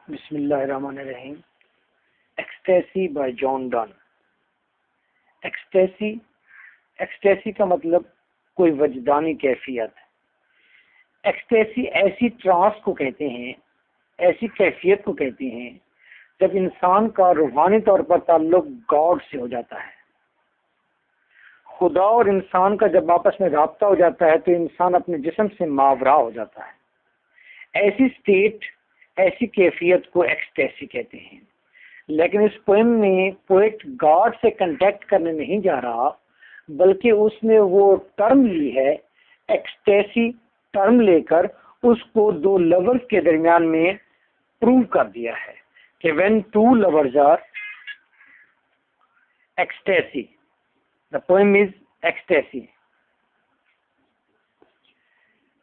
बिस्मिल्लाहिर्रहमानिर्रहीम। Ecstasy bye John Donne. Ecstasy ecstasy का मतलब कोई वजदानी कैफियत। एक्सटेसी ऐसी ट्रांस को कहते हैं, ऐसी कैफियत को कहते हैं जब इंसान का रूहानी तौर पर ताल्लुक गॉड से हो जाता है। खुदा और इंसान का जब आपस में राब्ता हो जाता है तो इंसान अपने जिस्म से मावरा हो जाता है। ऐसी स्टेट, ऐसी कैफियत को एक्सटेसी कहते हैं। लेकिन इस पोएम में पोएट गॉड से कांटेक्ट करने नहीं जा रहा, बल्कि उसने वो टर्म ली है, एक्सटेसी टर्म लेकर उसको दो लवर्स के दरमियान में प्रूव कर दिया है कि when two lovers are ecstasy, the poem is ecstasy.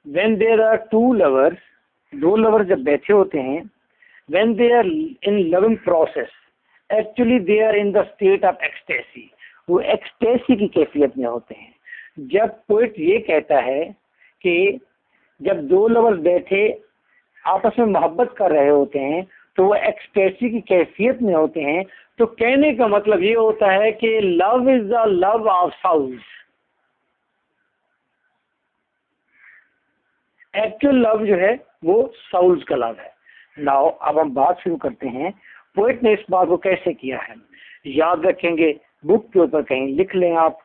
When there are two lovers, दो लवर्स जब बैठे होते हैं, when they are in loving process, actually they are in the state of ecstasy, वो ecstasy की कैफियत में होते हैं। जब पोइट ये कहता है कि जब दो लवर्स बैठे आपस में मोहब्बत कर रहे होते हैं तो वो ecstasy की कैफियत में होते हैं, तो कहने का मतलब ये होता है कि love is the love of souls. Actual love जो है वो साउल्स का लव है। नाउ अब हम बात शुरू करते हैं, पोएट ने इस बात को कैसे किया है। याद रखेंगे, बुक के ऊपर कहीं लिख लें आप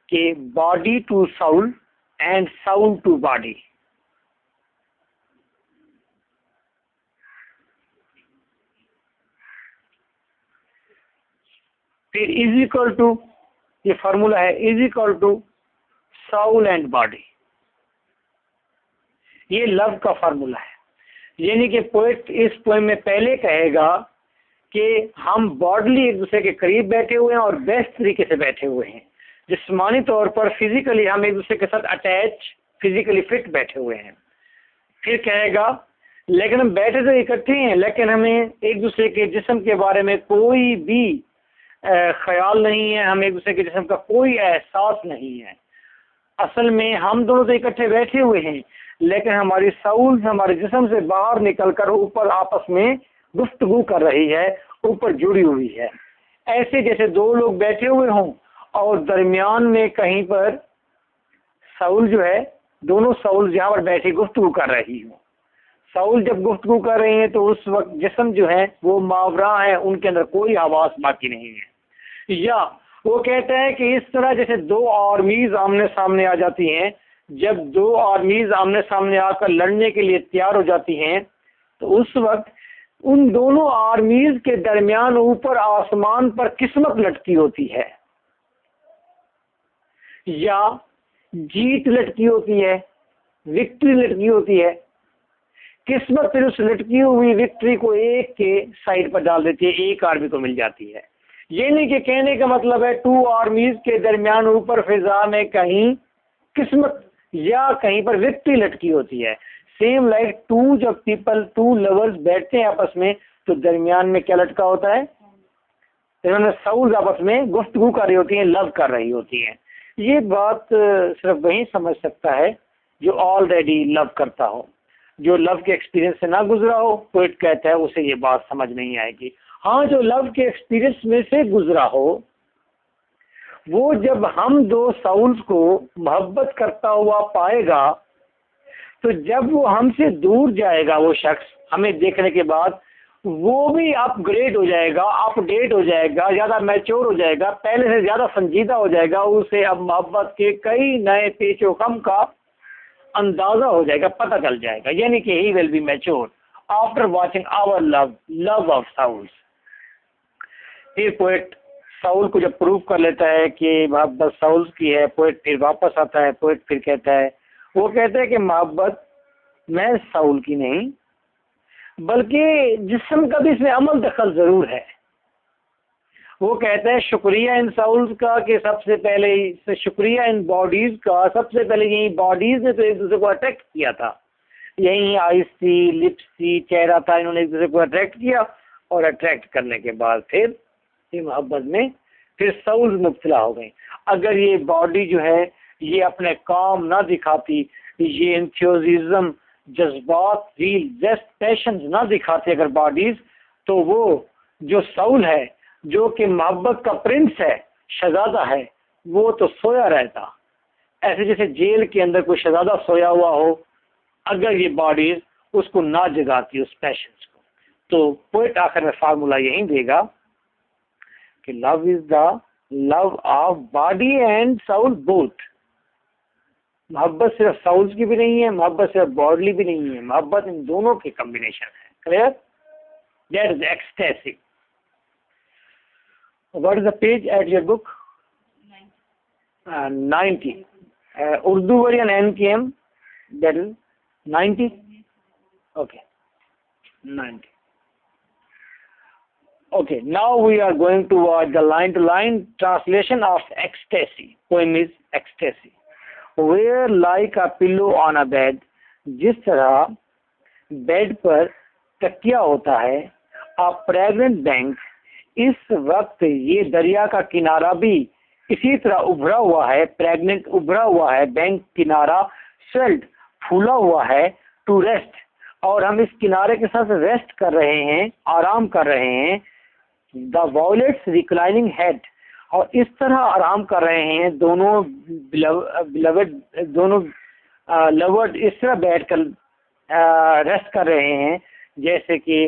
कि body to soul and soul to body. फिर इज इक्वल टू, ये फार्मूला है, is equal to soul and body. ये लव का फार्मूला है। यानी कि पोएट इस पोएम में पहले कहेगा कि हम बॉडली एक दूसरे के करीब बैठे हुए हैं और बेस्ट तरीके से बैठे हुए हैं, जिस्मानी तौर पर फिजिकली हम एक दूसरे के साथ अटैच, फिजिकली फिट बैठे हुए हैं। फिर कहेगा लेकिन हम बैठे तो इकट्ठे हैं, लेकिन हमें एक दूसरे के जिस्म के बारे में कोई भी ख्याल नहीं है, हमें एक दूसरे के जिस्म का कोई एहसास नहीं है। असल में हम दोनों तो इकट्ठे बैठे हुए हैं, लेकिन हमारी साउल हमारे जिस्म से बाहर निकलकर ऊपर आपस में गुफ्तगू कर रही है, ऊपर जुड़ी हुई है। ऐसे जैसे दो लोग बैठे हुए हों और दरमियान में कहीं पर साउल जो है, दोनों साउल यहाँ पर बैठी गुफ्तगू कर रही हो। साउल जब गुफ्तगू कर रही है तो उस वक्त जिस्म जो है वो मावरा है, उनके अंदर कोई आवाज बाकी नहीं है। या वो कहता है कि इस तरह जैसे दो आर्मीज आमने सामने आ जाती हैं, जब दो आर्मीज आमने सामने आकर लड़ने के लिए तैयार हो जाती हैं तो उस वक्त उन दोनों आर्मीज के दरमियान ऊपर आसमान पर किस्मत लटकी होती है, या जीत लटकी होती है, विक्ट्री लटकी होती है। किस्मत फिर उस लटकी हुई विक्ट्री को एक के साइड पर डाल देती है, एक आर्मी को मिल जाती है। ये नहीं कि कहने का मतलब है टू आर्मीज के दरमियान ऊपर फिजा में कहीं किस्मत या कहीं पर विक्ट्री लटकी होती है। सेम लाइक टू, जब पीपल टू लवर्स बैठते हैं आपस में तो दरमियान में क्या लटका होता है, इन्होंने साउल आपस में गुफ्तगू कर रही होती हैं, लव कर रही होती हैं। ये बात सिर्फ वही समझ सकता है जो ऑलरेडी लव करता हो, जो लव के एक्सपीरियंस से ना गुजरा हो। पोएट कहता है उसे ये बात समझ नहीं आएगी। हाँ, जो लव के एक्सपीरियंस में से गुजरा हो, वो जब हम दो साउल्स को मोहब्बत करता हुआ पाएगा तो जब वो हमसे दूर जाएगा, वो शख्स हमें देखने के बाद वो भी अपग्रेड हो जाएगा, अपडेट हो जाएगा, ज़्यादा मैच्योर हो जाएगा, पहले से ज़्यादा संजीदा हो जाएगा। उसे अब मोहब्बत के कई नए पेचो कम का अंदाज़ा हो जाएगा, पता चल जाएगा। यानी कि he will be mature after watching our love, love of souls. फिर पोएट साउल को जब प्रूव कर लेता है कि मोहब्बत साउल्स की है, पोएट फिर वापस आता है। पोएट फिर कहता है, वो कहता है कि मोहब्बत मैं साउल की नहीं, बल्कि जिस्म का भी इसमें अमल दखल जरूर है। वो कहता है शुक्रिया इन साउल्स का कि सबसे पहले, शुक्रिया इन बॉडीज का, सबसे पहले यही बॉडीज ने तो एक दूसरे को अट्रैक्ट किया था। यही आइस थी, लिप्स थी, चेहरा था, इन्होंने एक दूसरे को अट्रैक्ट किया और अट्रैक्ट करने के बाद फिर मोहब्बत में फिर साउल्स मुब्तला हो गई। अगर ये बॉडी जो है ये अपने काम ना दिखाती, ये एंथुसियाज्म, जज्बात, रील, जेस्ट, पैशन ना दिखाते अगर बॉडीज, तो वो जो साउल है, जो कि मोहब्बत का प्रिंस है, शहजादा है, वो तो सोया रहता। ऐसे जैसे जेल के अंदर कोई शहजादा सोया हुआ हो, अगर ये बॉडी उसको ना जगाती उस पैशन को। तो पोएट आखिर में फार्मूला यही देगा कि love is the love of body and Saul both. मोहब्बत सिर्फ साउल्स की भी नहीं है, मोहब्बत सिर्फ बॉडली भी नहीं है, मोहब्बत इन दोनों के कॉम्बिनेशन है। Clear? That is ecstasy. What is the page at your book? 90। Urdu version NKM, that is 90। Okay, 90. Okay, now we are going to watch the line-to-line translation of ecstasy. Poem is ecstasy. Where like a pillow on a bed, जिस तरह bed पर तकिया होता है, a pregnant bank, इस वक्त ये दरिया का किनारा भी इसी तरह उभरा हुआ है, प्रेग्नेंट उभरा हुआ है, बैंक किनारा swelled फूला हुआ है, to rest, और हम इस किनारे के साथ रेस्ट कर रहे हैं, आराम कर रहे हैं। द वॉयलेट्स रिक्लाइनिंग हेड, और इस तरह आराम कर रहे हैं दोनों बिलवेड, दोनों लवर्ड इस तरह बैठ कर रेस्ट कर रहे हैं जैसे कि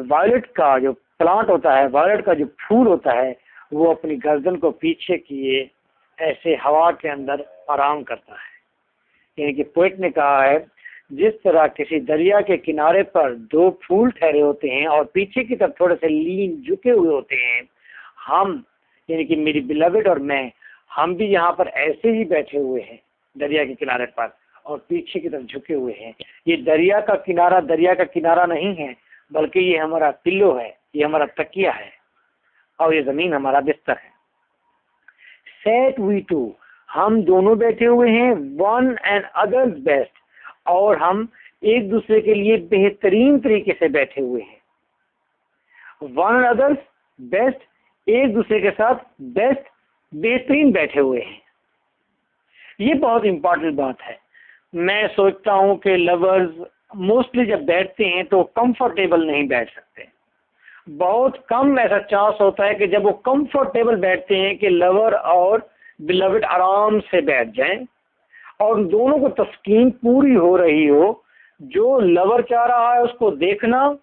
वायलेट का जो प्लांट होता है, वायलेट का जो फूल होता है, वो अपनी गर्दन को पीछे किए ऐसे हवा के अंदर आराम करता है। यानी कि पोएट ने कहा है, जिस तरह किसी दरिया के किनारे पर दो फूल ठहरे होते हैं और पीछे की तरफ थोड़े से लीन झुके हुए होते हैं, हम यानी कि मेरी बिलवेड और मैं, हम भी यहाँ पर ऐसे ही बैठे हुए हैं दरिया के किनारे पर और पीछे की तरफ झुके हुए हैं। ये दरिया का किनारा नहीं है, बल्कि ये हमारा पिल्लो है, ये हमारा तकिया है और ये जमीन हमारा बिस्तर है। सेट वी टू, हम दोनों बैठे हुए हैं, वन एंड अदर्स बेस्ट, और हम एक दूसरे के लिए बेहतरीन तरीके से बैठे हुए हैं। वन अदर्स बेस्ट, एक दूसरे के साथ बेस्ट, बेहतरीन बैठे हुए हैं। ये बहुत इंपॉर्टेंट बात है। मैं सोचता हूँ कि लवर्स मोस्टली जब बैठते हैं तो कंफर्टेबल नहीं बैठ सकते। बहुत कम ऐसा चांस होता है कि जब वो कंफर्टेबल बैठते हैं कि लवर और बिलवेड आराम से बैठ जाएं और दोनों को तस्कीन पूरी हो रही हो। जो लवर चाह रहा है उसको देखना,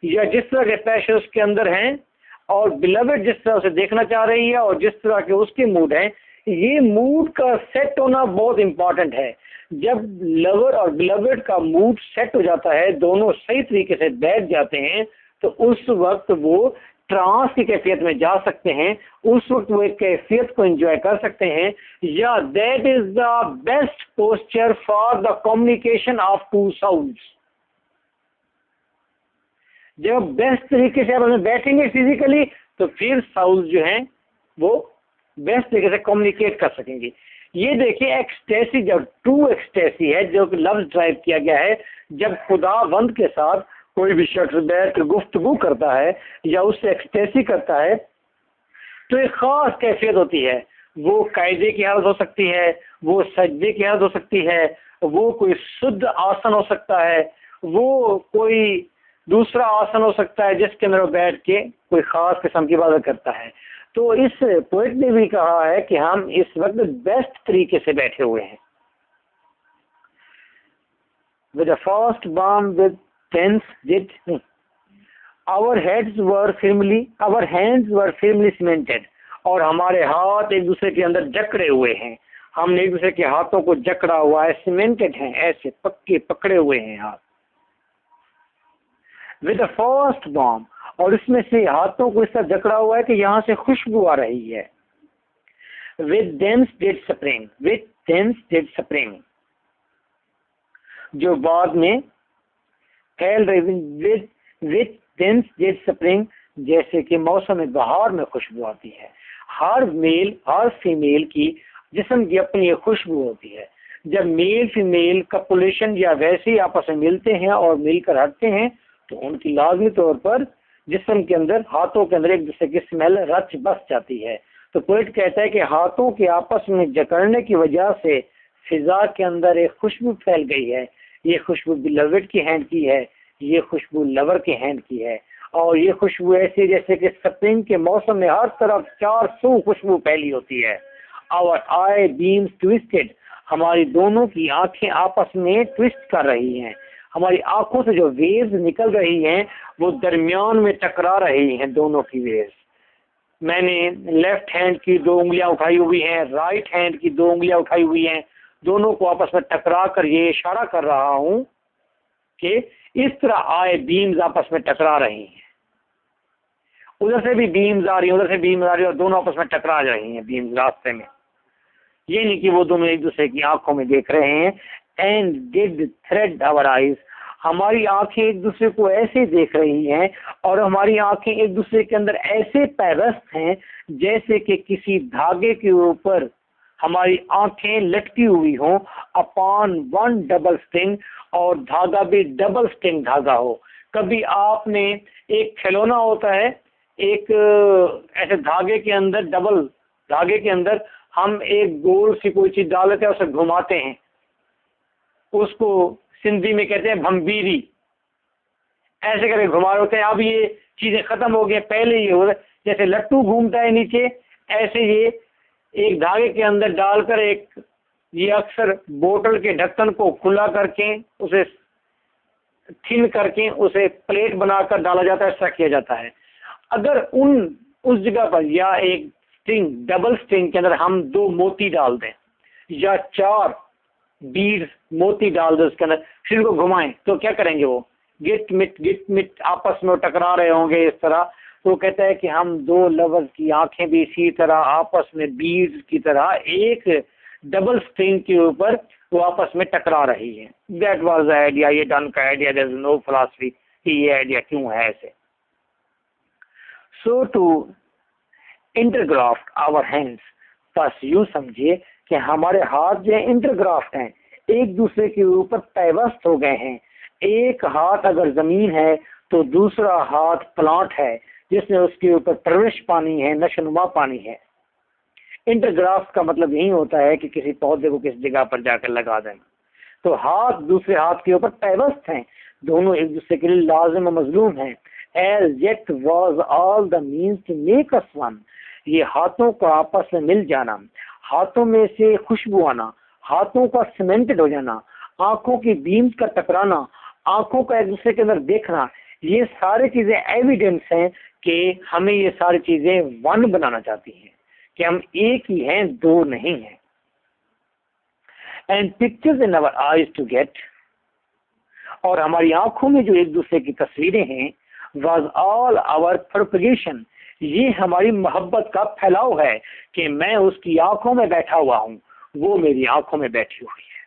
या जिस तरह के पैशन उसके अंदर हैं, और बिलवेड जिस तरह उसे देखना चाह रही है और जिस तरह के उसके मूड हैं, ये मूड का सेट होना बहुत इम्पोर्टेंट है। जब लवर और बिलवेड का मूड सेट हो जाता है, दोनों सही तरीके से बैठ जाते हैं, तो उस वक्त वो ट्रांस की कैफियत में जा सकते हैं, उस वक्त वो एक कैफियत को एंजॉय कर सकते हैं। या that is the best posture for the communication of two souls. जब बेस्ट तरीके से आप बैठेंगे फिजिकली, तो फिर साउल्स जो हैं वो बेस्ट तरीके से कम्युनिकेट कर सकेंगे। ये देखिए एक्सटेसी, जब ट्रू एक्सटेसी है, जो लफ्ज ड्राइव किया गया है, जब खुदावंद के साथ कोई भी शख्स बैठ कर गुफ्तगू करता है या उससे एक्सटेसी करता है, तो एक खास कैफियत होती है। वो कायदे की हालत हो सकती है, वो सजदे की हालत हो सकती है, वो कोई शुद्ध आसन हो सकता है, वो कोई दूसरा आसन हो सकता है जिसके अंदर वो बैठ के कोई खास किस्म की इबादत करता है। तो इस पोएट ने भी कहा है कि हम इस वक्त बेस्ट तरीके से बैठे हुए हैं। With a first balm with thence did our hands were firmly cemented, और हमारे हाथ एक दूसरे के अंदर जकड़े हुए हैं। हमने एक दूसरे के हाथों को जकड़ा हुआ है, सीमेंटेड हैं, ऐसे पक्के पकड़े हुए हैं हाथ। विद द फर्स्ट बॉम्ब, और इसमें से हाथों को इस तरह जकड़ा हुआ है कि यहाँ से खुशबू आ रही है। विद देंस डिड स्प्रिंग, जो बाद में फैल रही। विद देंस डिड स्प्रिंग, जैसे कि मौसम बहार में खुशबू आती है। हर मेल हर फीमेल की जिस्म की अपनी एक खुशबू होती है। जब मेल फीमेल कपुलेशन या वैसे ही आपस में मिलते हैं और मिलकर हटते हैं, तो उनकी लाजमी तौर पर जिस्म के अंदर, हाथों के अंदर एक दूसरे की स्मेल रच बस जाती है। तो पोएट कहता है कि हाथों के आपस में जकड़ने की वजह से फिजा के अंदर एक खुशबू फैल गई है। ये खुशबू बिलवेड की हैंड की है, ये खुशबू लवर के हैंड की है, और ये खुशबू ऐसी जैसे कि स्प्रिंग के मौसम में हर तरफ 400 खुशबू फैली होती है। आवर आई बीम्स ट्विस्टेड, हमारी दोनों की आंखें आपस में ट्विस्ट कर रही हैं। हमारी आंखों से जो वेव्स निकल रही हैं वो दरमियान में टकरा रही हैं, दोनों की वेव्स। मैंने लेफ्ट हैंड की 2 उंगलियां उठाई हुई हैं, राइट हैंड की 2 उंगलियां उठाई हुई हैं, दोनों को आपस में टकरा कर ये इशारा कर रहा हूं कि इस तरह आई बीम्स आपस में टकरा रही हैं। उधर से भी बीम्स आ रही है, उधर से बीम्स आ रही है और दोनों आपस में टकरा रही हैं बीम्स रास्ते में। ये नहीं कि वो दोनों एक दूसरे की आंखों में देख रहे हैं। And did thread our eyes, हमारी आंखें एक दूसरे को ऐसे देख रही हैं और हमारी आंखें एक दूसरे के अंदर ऐसे पैवस्त हैं जैसे कि किसी धागे के ऊपर हमारी आंखें लटकी हुई हों अपॉन वन डबल स्ट्रिंग, और धागा भी डबल स्ट्रिंग धागा हो। कभी आपने एक खिलौना होता है, एक ऐसे धागे के अंदर, डबल धागे के अंदर हम एक गोल सी कोई चीज डाल देते हैं, उसे घुमाते हैं, उसको सिंधी में कहते हैं भंबीरी। ऐसे करके घुमा रहे होते हैं। अब ये चीजें खत्म हो गई, पहले ये हो जैसे लट्टू घूमता है नीचे, ऐसे ये एक धागे के अंदर डालकर एक, ये अक्सर बोतल के ढक्कन को खुला करके उसे थिन करके उसे प्लेट बनाकर डाला जाता है, ऐसा किया जाता है। अगर उस जगह पर या एक स्ट्रिंग, डबल स्ट्रिंग के अंदर हम 2 मोती डाल दें या 4 बीड्स मोती डाल दें उसके अंदर, फिर को घुमाएं, तो क्या करेंगे? वो गिट मिट आपस में टकरा रहे होंगे इस तरह। तो कहता है कि हम 2 लवर्स की आंखें भी इसी तरह आपस में बीड्स की तरह एक डबल स्ट्रिंग के ऊपर वो आपस में टकरा रही है। दैट वाज द आइडिया, ये डन का idea, there is no philosophy कि ये आइडिया क्यों है ऐसे। So to intergraft our hands, बस यूं समझिए कि हमारे हाथ जो है इंटरग्राफ्ट हैं, एक दूसरे के ऊपर पैवस्त हो गए हैं। एक हाथ अगर जमीन है तो दूसरा हाथ प्लांट है जिसमें उसके ऊपर परवरिश पानी है, नशोनुमा पानी है। इंटरग्राफ्ट का मतलब यही होता है कि किसी पौधे को किसी जगह पर जाकर लगा देना। तो हाथ दूसरे हाथ के ऊपर पैवस्त हैं, दोनों एक दूसरे के लिए लाजिम और मजलूम हैं। As yet was all the means to make us one, ये हाथों का आपस में मिल जाना, हाथों में से खुशबू आना, हाथों का सीमेंटेड हो जाना, आंखों की बीम्स का टकराना, आंखों का एक दूसरे के अंदर देखना, ये सारी चीजें एविडेंस हैं कि हमें ये सारी चीजें वन बनाना चाहती हैं, कि हम एक ही हैं, 2 नहीं हैं। And pictures in our eyes to get, और हमारी आंखों में जो एक दूसरे की तस्वीरें हैं, was all our propagation, ये हमारी मोहब्बत का फैलाव है कि मैं उसकी आंखों में बैठा हुआ हूं, वो मेरी आंखों में बैठी हुई है।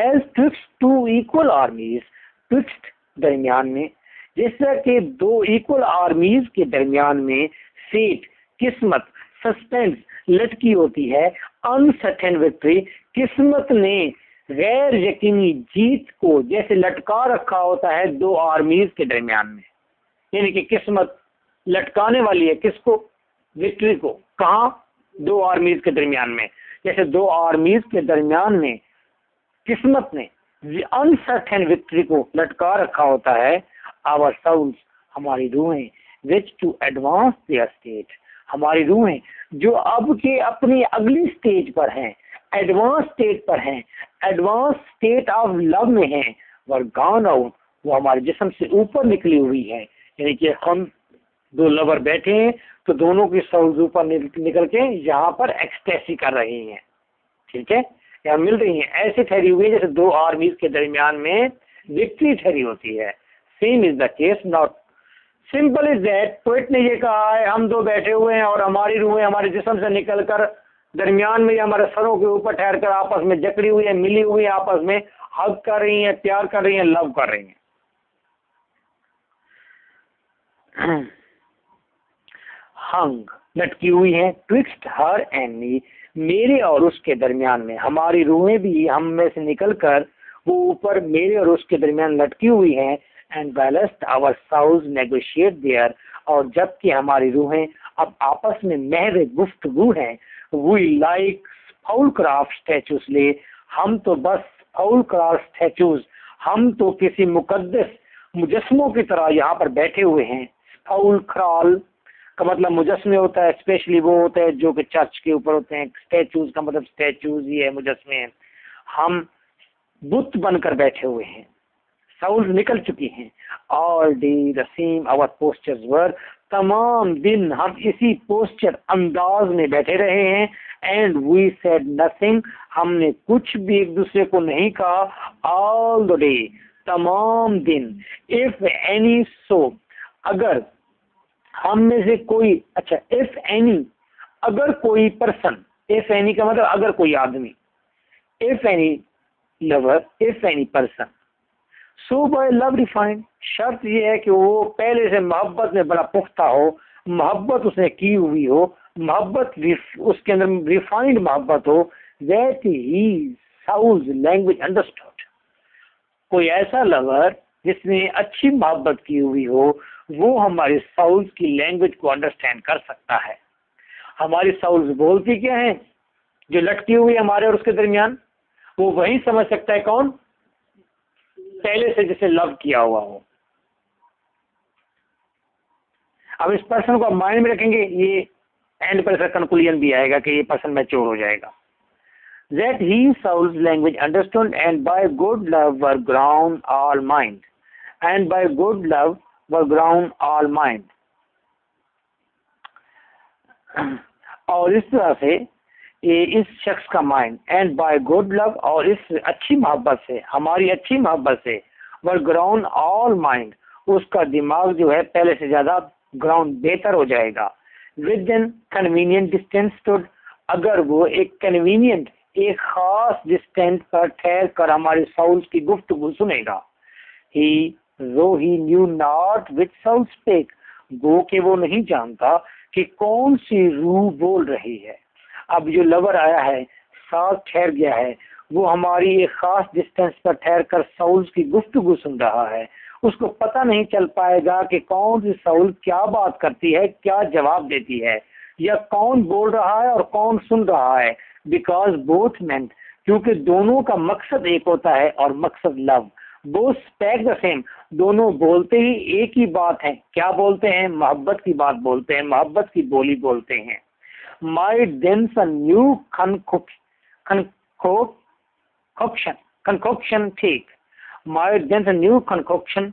As twixt two equal armies, twixt दरमियान में, जिस तरह के 2 इक्वल आर्मीज के दरमियान में फेट किस्मत, सस्पेंस लटकी होती है, अनसर्टेन विक्ट्री, किस्मत ने गैर यकीनी जीत को जैसे लटका रखा होता है 2 आर्मीज के दरमियान में। यानी कि किस्मत लटकाने वाली है किसको? विक्ट्री को। कहाँ? 2 आर्मीज के दरमियान में। जैसे 2 आर्मीज के दरमियान में किस्मत ने अनसर्टेन विक्ट्री को लटका रखा होता है। आवर साउल्स, हमारी रूहें, विच टू एडवांस देयर स्टेट, हमारी रूहें जो अब के अपनी अगली स्टेज पर हैं, एडवांस स्टेट पर हैं, एडवांस स्टेट ऑफ लव में हैं, वर गॉन आउट, वो हमारे जिस्म से ऊपर निकली हुई है। यानी कि हम 2 लवर बैठे हैं तो दोनों की साउल्स ऊपर निकल के यहाँ पर एक्सटेसी कर रही हैं, ठीक है, यहाँ मिल रही हैं, ऐसे ठहरी हुई है जैसे 2 आर्मीज के दरमियान में विक्ट्री ठहरी होती है। Same is the case, not simple is that. Poet ने ये कहा है हम 2 बैठे हुए हैं और हमारी रूहें हमारे जिस्म से निकलकर दरमियान में या हमारे सरों के ऊपर ठहर कर आपस में जकड़ी हुई है, मिली हुई है, आपस में हग कर रही हैं, प्यार कर रही हैं, लव कर रही हैं। हंग, लटकी हुई है, ट्विक्स्ट हर एंड मी, मेरे और उसके दरमियान में। हमारी रूहें भी हम में से निकलकर वो ऊपर मेरे और उसके दरमियान लटकी हुई हैं। And balanced our souls negotiate there, और जबकि हमारी रूहें अब आपस में महज गुफ्तगू हैं। We like foul craft statues, हम तो बस फाउल क्राफ्ट स्टैचूज, हम तो किसी मुकद्दस मुजस्मों की तरह यहाँ पर बैठे हुए हैं। साउल खराल का मतलब मुजस्मे होता है, स्पेशली वो होता है जो कि चर्च के ऊपर होते हैं। स्टैचूज का मतलब स्टैचूज ही है, मुजस्मे हैं। हम बुत बनकर बैठे हुए हैं। साउल निकल चुकी हैं। All day the same our postures were, तमाम दिन हम इसी पोस्चर अंदाज में बैठे रहे हैं। एंड वी सेड नथिंग, हमने कुछ भी एक दूसरे को नहीं कहा। ऑल द डे, तमाम दिन। इफ एनी सो, अगर हम में से कोई, अच्छा इफ एनी, अगर कोई पर्सन, इफ एनी का मतलब अगर कोई आदमी, if any lover, if any person, so by love refined, शर्त ये है कि वो पहले से मोहब्बत में बड़ा पुख्ता हो, मोहब्बत उसने की हुई हो, मोहब्बत उसके अंदर रिफाइंड मोहब्बत हो। दैट ही साउज लैंग्वेज अंडरस्टूड, कोई ऐसा लवर जिसने अच्छी मोहब्बत की हुई हो, वो हमारी साउल्स की लैंग्वेज को अंडरस्टैंड कर सकता है। हमारी साउल्स बोलती क्या है, जो लटकी हुई हमारे और उसके दरमियान, वो वही समझ सकता है कौन, पहले से जिसे लव किया हुआ हो। अब इस पर्सन को माइंड में रखेंगे, ये एंड पर इसका कंक्लूजन भी आएगा कि ये पर्सन मैच्योर हो जाएगा। That he Saul's language understood, and by good love were ground all mind, and by good love were ground all mind. और इस तरह से ये इस शख्स का mind, and by good love, और इस अच्छी मोहब्बत से, हमारी अच्छी मोहब्बत से, वर ग्राउंड ऑल माइंड, उसका दिमाग जो है पहले से ज्यादा ग्राउंड बेहतर हो जाएगा। With in convenient distance stood, अगर वो एक कन्वीनियंट, एक खास डिस्टेंस पर ठहर कर हमारे साउल्स की गुफ्तगू सुनेगा। He though he knew not which soul spake, गो के वो नहीं जानता कि कौन सी रूह बोल रही है। अब जो लवर आया है, साथ ठहर गया है, वो हमारी एक खास डिस्टेंस पर ठहर कर साउल्स की गुफ्तगू सुन रहा है। उसको पता नहीं चल पाएगा कि कौन सी साउल क्या बात करती है, क्या जवाब देती है, या कौन बोल रहा है और कौन सुन रहा है। बिकॉज बोथ मेंट, क्योंकि दोनों का मकसद एक होता है और मकसद love. Both SPAC the same, दोनों बोलते ही एक ही बात है। क्या बोलते हैं? मोहब्बत की बात बोलते हैं, मोहब्बत की बोली बोलते हैं। माई देंस अ न्यू कंकोक्शन ठीक, माई देंस अ न्यू कंकोक्शन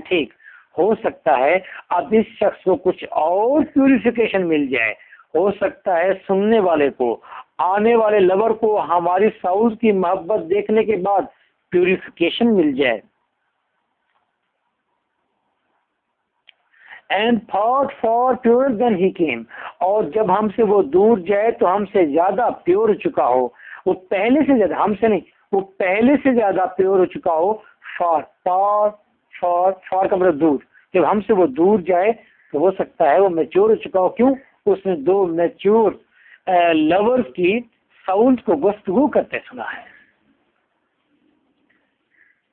ठीक, हो सकता है अब इस शख्स को कुछ और प्यूरिफिकेशन मिल जाए। हो सकता है सुनने वाले को, आने वाले लवर को हमारी साउस की मोहब्बत देखने के बाद प्यूरिफिकेशन मिल जाए। And thought for pure then he came, और जब हमसे वो दूर जाए तो हमसे ज्यादा प्योर हो चुका हो। वो पहले से ज्यादा, हमसे नहीं, वो पहले से ज्यादा प्योर हो चुका हो। फॉर फॉर फॉर फॉर का मतलब दूर, जब हमसे वो दूर जाए तो हो सकता है वो मैच्योर हो चुका हो। क्यों? उसने दो मैच्योर लवर्स की साउंड को गुफ्तगू करते सुना है।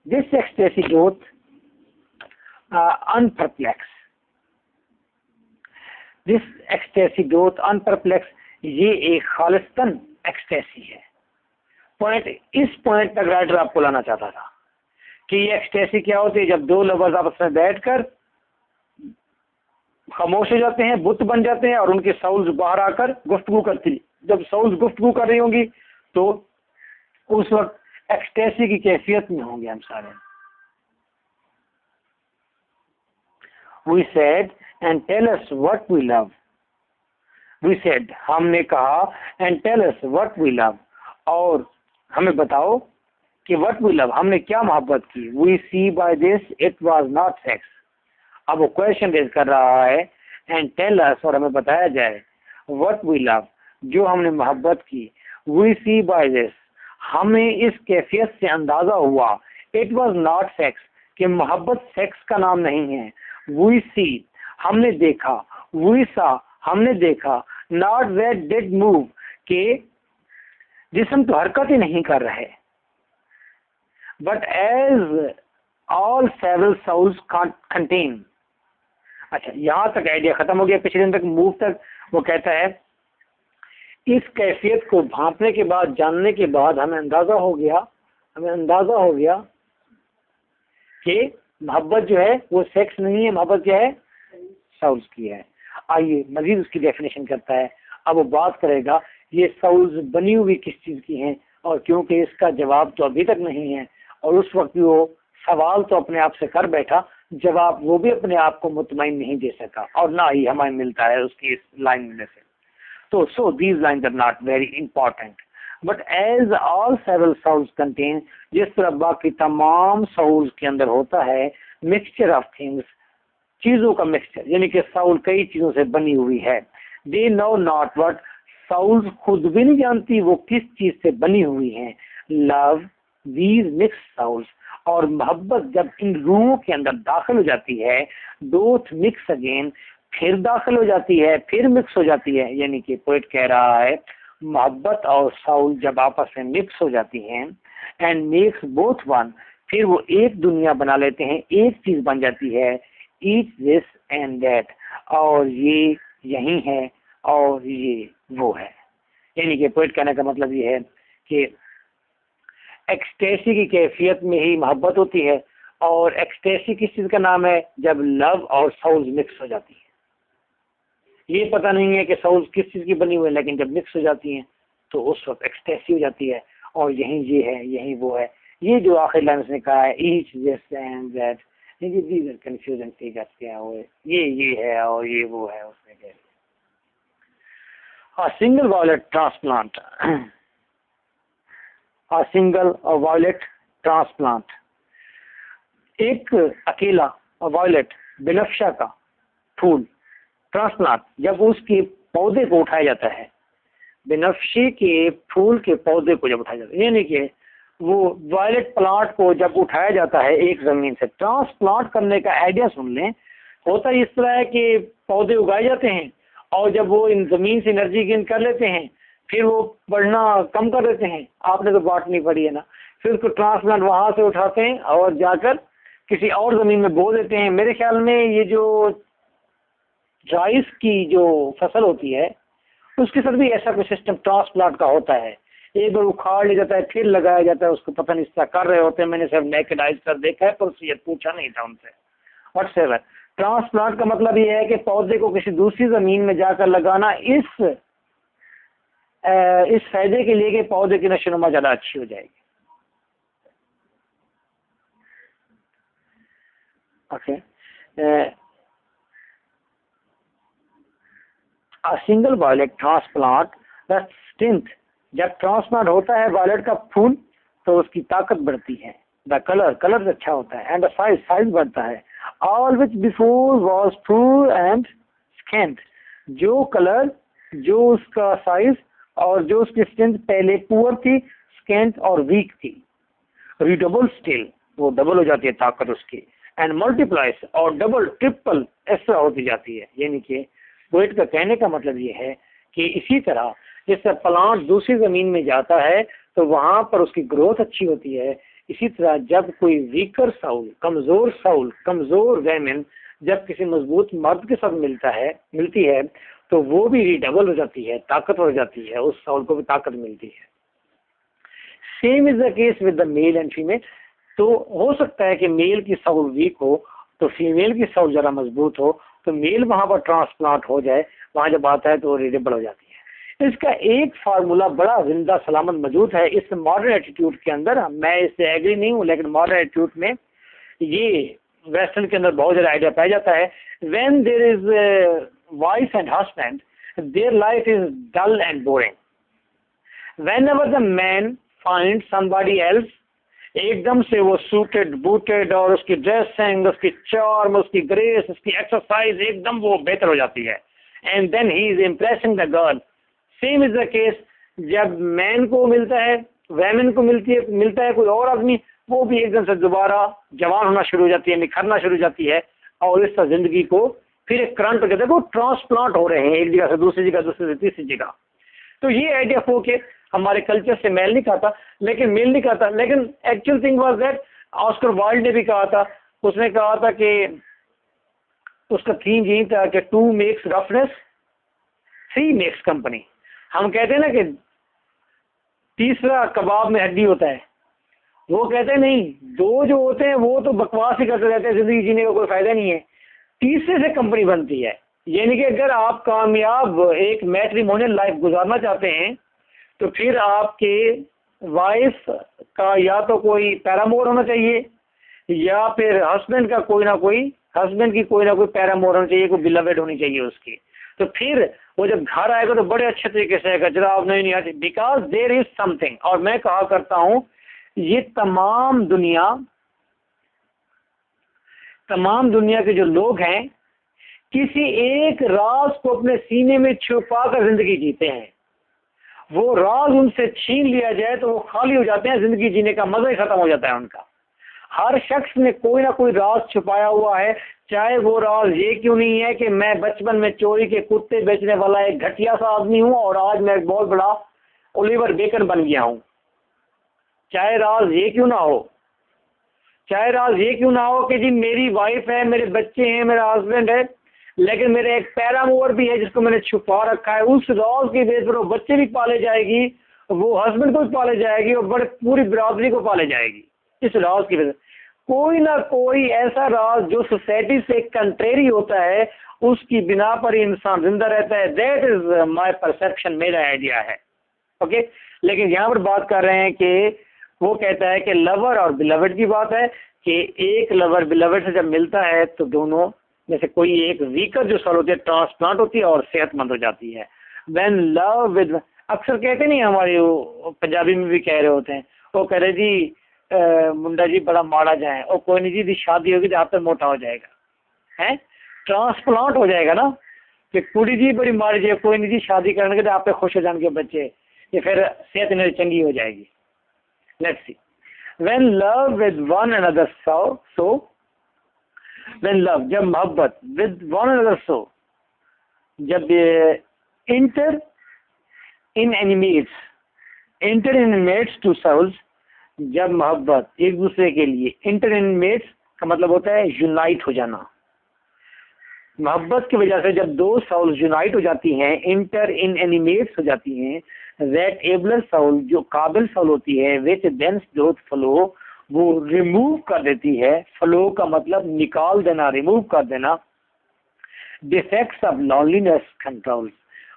दिस एक्सटेसी ग्रोथ अनपरप्लेक्स, दिस एक्सटेसी ग्रोथ अनपरप्लेक्स, ये एक खालिस्तन एक्सटेसी है। पॉइंट, इस पॉइंट तक राइटर आपको लाना चाहता था कि ये एक्सटेसी क्या होती है। जब दो लवर्स आपस में बैठकर खामोश हो जाते हैं, बुत बन जाते हैं, और उनके साउल्स बाहर आकर गुफ्तगू करती। जब साउल्स गुफ्तगू कर रही होंगी तो उस वक्त एक्सटेसी की कैफियत में होंगे हम सारे। We said and tell us what we love. We said, हमने कहा, and tell us what we love, और हमें बताओ कि what we love, हमने क्या मोहब्बत की। We see by this it was not sex. अब वो क्वेश्चन रेज कर रहा है, and tell us, और हमें बताया जाए, what we love, जो हमने मोहब्बत की। We see by this, हमें इस कैफियत से अंदाजा हुआ, it was not sex, कि मोहब्बत सेक्स का नाम नहीं है। We see, हमने देखा, we saw, हमने देखा, not that did move, के जिस्म तो हरकत ही नहीं कर रहे। But as all several souls contain, अच्छा यहाँ तक आइडिया खत्म हो गया। पिछले दिन तक मूव तक वो कहता है इस कैफियत को भांपने के बाद, जानने के बाद हमें अंदाजा हो गया कि मोहब्बत जो है वो सेक्स नहीं है, मोहब्बत क्या है, साउल्स की है। आइए मजीद उसकी डेफिनेशन करता है। अब वो बात करेगा ये साउल्स बनी हुई किस चीज की हैं, और क्योंकि इसका जवाब तो अभी तक नहीं है, और उस वक्त भी वो सवाल तो अपने आप से कर बैठा, जवाब वो भी अपने आप को मुतमईन नहीं दे सका, और ना ही हमें मिलता है उसकी इस लाइन में से। तो so these lines are not very important, but as all several souls contain, जिस तरह बाकी तमाम souls के अंदर होता है mixture of things, चीजों का मिक्सचर, यानी कि साउल कई चीजों से बनी हुई है। They know not what, souls खुद भी नहीं जानती वो किस चीज से बनी हुई है। लव दीज मिक्स साउल्स, और मोहब्बत जब इन रूहों के अंदर दाखिल हो जाती है, बोथ मिक्स अगेन, फिर दाखिल हो जाती है, फिर मिक्स हो जाती है। यानी कि पोएट कह रहा है मोहब्बत और साउल जब आपस में मिक्स हो जाती हैं एंड मेक्स बोथ वन, फिर वो एक दुनिया बना लेते हैं, एक चीज बन जाती है, ईच दिस एंड दैट, और ये यही है और ये वो है। यानी कि पोएट कहने का मतलब ये है कि एक्सटेसी की कैफियत में ही मोहब्बत होती है, और एक्सटेसी किस चीज का नाम है, जब लव और साउल्स मिक्स हो जाती है। ये पता नहीं है कि साउल्स किस चीज की बनी हुई है, लेकिन जब मिक्स हो जाती हैं तो उस वक्त एक्सटेसी हो जाती है, और यही ये है यही वो है। ये जो आखिर लाइन उसने कहा है each this and that, confusion figure क्या हो, ये है और ये वो है, उसने कह दिया। Single violet transplant, single violet transplant, एक अकेला वायलेट बिनफ्शा का फूल ट्रांसप्लांट, जब उसके पौधे को उठाया जाता है, बिनफ्शे के फूल के पौधे को जब उठाया जाता है, यानी कि वो वायलेट प्लांट को जब उठाया जाता है एक जमीन से, ट्रांसप्लांट करने का आइडिया सुन लें। होता इस तरह है कि पौधे उगाए जाते हैं, और जब वो इन जमीन से एनर्जी गेन कर लेते हैं, फिर वो बढ़ना कम कर देते हैं। आपने तो बात नहीं पड़ी है ना। फिर उसको ट्रांसप्लांट वहां से उठाते हैं और जाकर किसी और जमीन में बो देते हैं। मेरे ख्याल में ये जो राइस की जो फसल होती है उसके साथ भी ऐसा कोई सिस्टम ट्रांसप्लांट का होता है। एक बार उखाड़ लिया जाता है, फिर लगाया जाता है उसको, पता नहीं इसका कर रहे होते हैं, मैंने सिर्फ नेकेड आइज कर देखा है, पर उससे पूछा नहीं था उनसे। व्हाटसएवर, ट्रांसप्लांट का मतलब ये है कि पौधे को किसी दूसरी जमीन में जाकर लगाना, इस फायदे के लिए कि पौधे की नशोनुमा ज्यादा अच्छी हो जाएगी। Okay, a single violet transplant, the strength, जब ट्रांसप्लांट होता है वायलेट का फूल तो उसकी ताकत बढ़ती है, द कलर अच्छा होता है, एंड द साइज बढ़ता है, all which before was poor and scent, जो कलर, जो उसका साइज और जो उसकी स्ट्रेंथ पहले पुअर थी, स्कैंट और वीक थी, रिडबल स्टिल, वो डबल हो जाती है ताकत उसकी, एंड मल्टीप्लाइज, और डबल ट्रिपल ऐसा होती जाती है। यानी कि पोएट का कहने का मतलब ये है कि इसी तरह जैसे प्लांट दूसरी जमीन में जाता है तो वहां पर उसकी ग्रोथ अच्छी होती है, इसी तरह जब कोई वीकर साउल, कमजोर वेमेन जब किसी मजबूत मर्द के साथ मिलती है तो वो भी रिडबल हो जाती है, ताकतवर हो जाती है, उस साउल को भी ताकत मिलती है। Same is the case with the male and female. तो हो सकता है कि मेल की साउल वीक हो तो फीमेल की साउल जरा मजबूत हो, तो मेल वहां पर ट्रांसप्लांट हो जाए, वहां जब आता है तो रिडेबल हो जाती है। इसका एक फार्मूला बड़ा जिंदा सलामत मौजूद है इस मॉडर्न एटीट्यूड के अंदर। मैं इससे एग्री नहीं हूँ, लेकिन मॉडर्न एटीट्यूड में ये वेस्टर्न के अंदर बहुत ज्यादा आइडिया पाया जाता है। When there is wife and husband, their life is dull and boring. Whenever the man find somebody else, एकदम से वो सूटेड बूटेड और उसकी ड्रेसिंग, उसकी चार्म, उसकी ग्रेस, उसकी एक्सरसाइज एकदम वो बेहतर हो जाती है, and then he is impressing the girl. Same is the case जब मैन को मिलता है, वेमेन को मिलता है कोई और आदमी, वो भी एकदम से दोबारा जवान होना शुरू हो जाती है, निखरना शुरू हो जाती है, और इस जिंदगी को फिर एक करंट कहते हैं, वो ट्रांसप्लांट हो रहे हैं एक जगह से दूसरी जगह, दूसरी से तीसरी जगह। तो ये आइडिया हो के हमारे कल्चर से मेल नहीं खाता, लेकिन actual thing was that Oscar Wilde ने भी कहा था, उसने कहा था कि उसका थीम यही था कि 2 मेक्स रफनेस, 3 मेक्स कंपनी। हम कहते हैं ना कि तीसरा कबाब में हड्डी होता है, वो कहते हैं नहीं, दो जो होते हैं वो तो बकवास ही करते रहते हैं, जिंदगी जीने का कोई फायदा नहीं है। तीसरे से कंपनी बनती है। यानी कि अगर आप कामयाब एक मैट्रिमोनियल लाइफ गुजारना चाहते हैं तो फिर आपके वाइफ का या तो कोई पैरामोर होना चाहिए, या फिर हस्बैंड का कोई ना कोई, हस्बैंड की कोई ना कोई पैरामोर होना चाहिए, कोई बिलवेड होनी चाहिए उसकी। तो फिर वो जब घर आएगा तो बड़े अच्छे तरीके से आएगा, जरा आप नहीं आती, बिकॉज देयर इज समथिंग। और मैं कहा करता हूँ ये तमाम दुनिया के जो लोग हैं किसी एक राज को अपने सीने में छुपा कर जिंदगी जीते हैं। वो राज उनसे छीन लिया जाए तो वो खाली हो जाते हैं, जिंदगी जीने का मजा ही खत्म हो जाता है उनका। हर शख्स ने कोई ना कोई राज छुपाया हुआ है, चाहे वो राज ये क्यों नहीं है कि मैं बचपन में चोरी के कुत्ते बेचने वाला एक घटिया सा आदमी हूं और आज मैं एक बहुत बड़ा ओलिवर बेकन बन गया हूं। चाहे राज ये क्यों ना हो, चाहे राज ये क्यों ना हो कि जी मेरी वाइफ है, मेरे बच्चे हैं, मेरा हस्बैंड है, लेकिन मेरे एक पैरामोर भी है जिसको मैंने छुपा रखा है। उस राज की बेस पर वो बच्चे भी पाले जाएगी, वो हस्बैंड को भी पाले जाएगी और बड़े पूरी बिरादरी को पाले जाएगी इस राज की वजह से। कोई ना कोई ऐसा राज जो सोसाइटी से कंट्रेरी होता है, उसकी बिना पर ही इंसान जिंदा रहता है। दैट इज माय परसेप्शन, मेरा आइडिया है। ओके, लेकिन यहाँ पर बात कर रहे हैं कि वो कहता है कि लवर और बिलवेड की बात है कि एक लवर बिलवेड से जब मिलता है तो दोनों में से कोई एक वीकर जो सेल होती है ट्रांसप्लांट होती है और सेहतमंद हो जाती है। व्हेन लव विद, अक्सर कहते नहीं हमारे वो पंजाबी में भी कह रहे होते हैं, वो कह रहे जी मुंडा जी बड़ा माड़ा जाए और कोई नहीं जी शादी होगी तो आप पे मोटा हो जाएगा, है ट्रांसप्लांट हो जाएगा ना कि कुड़ी जी बड़ी माड़ी जी, कोई नहीं जी शादी करने के तो आप पे खुश हो जाएंगे बच्चे, ये फिर सेहत मेरी चंगी हो जाएगी। Let's see, when love with one another so when love, जब मोहब्बत, विद वन अनदर सो, जब inter in animates to souls, जब मोहब्बत एक दूसरे के लिए, इंटर एनिमेट्स का मतलब होता है यूनाइट हो जाना। मोहब्बत की वजह से जब दो सोल्स यूनाइट हो जाती हैं, इंटर इन एनिमेट्स हो जाती हैं, दैट एबलर सोल, जो काबिल सोल होती है, विच देंस डोथ फ्लो, वो रिमूव कर देती है। फ्लो का मतलब निकाल देना, रिमूव कर देना। डिफेक्ट्स ऑफ लॉनलीनेस कंट्रोल,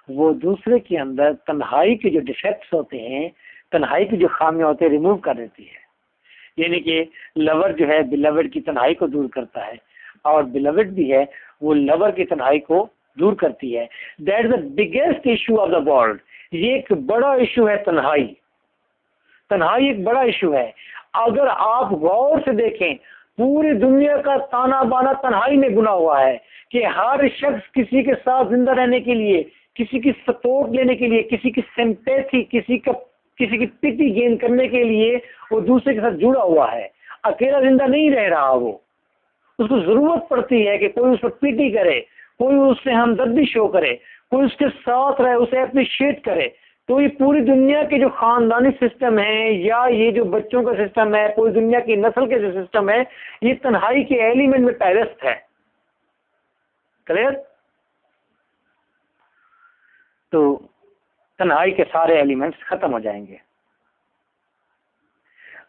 वो दूसरे के अंदर तन्हाई के जो डिफेक्ट्स होते हैं, तन्हाई की जो खामियां होती है, रिमूव कर देती है। यानी कि लवर जो है बिलवेड की तन्हाई को दूर करता है और बिलवेड भी है वो लवर की तन्हाई को दूर करती है। That is the biggest issue of the world, ये एक बड़ा इशू है तन्हाई। तन्हाई एक बड़ा इशू है। अगर आप गौर से देखें, पूरी दुनिया का ताना बाना तन्हाई में बुना हुआ है कि हर शख्स किसी के साथ जिंदा रहने के लिए, किसी की सपोर्ट लेने के लिए, किसी की सिंपैथी, किसी की पिटी गेन करने के लिए वो दूसरे के साथ जुड़ा हुआ है। अकेला जिंदा नहीं रह रहा, वो उसको जरूरत पड़ती है कि कोई उस पर पिटी करे, कोई उससे हमदर्दी शो करे, कोई उसके साथ रहे, उसे अप्रिशिएट करे। तो ये पूरी दुनिया के जो खानदानी सिस्टम है या ये जो बच्चों का सिस्टम है, पूरी दुनिया की नस्ल के जो सिस्टम है, ये तन्हाई के एलिमेंट में पैरस्त है। क्लियर? तो तन्हाई के सारे एलिमेंट्स खत्म हो जाएंगे।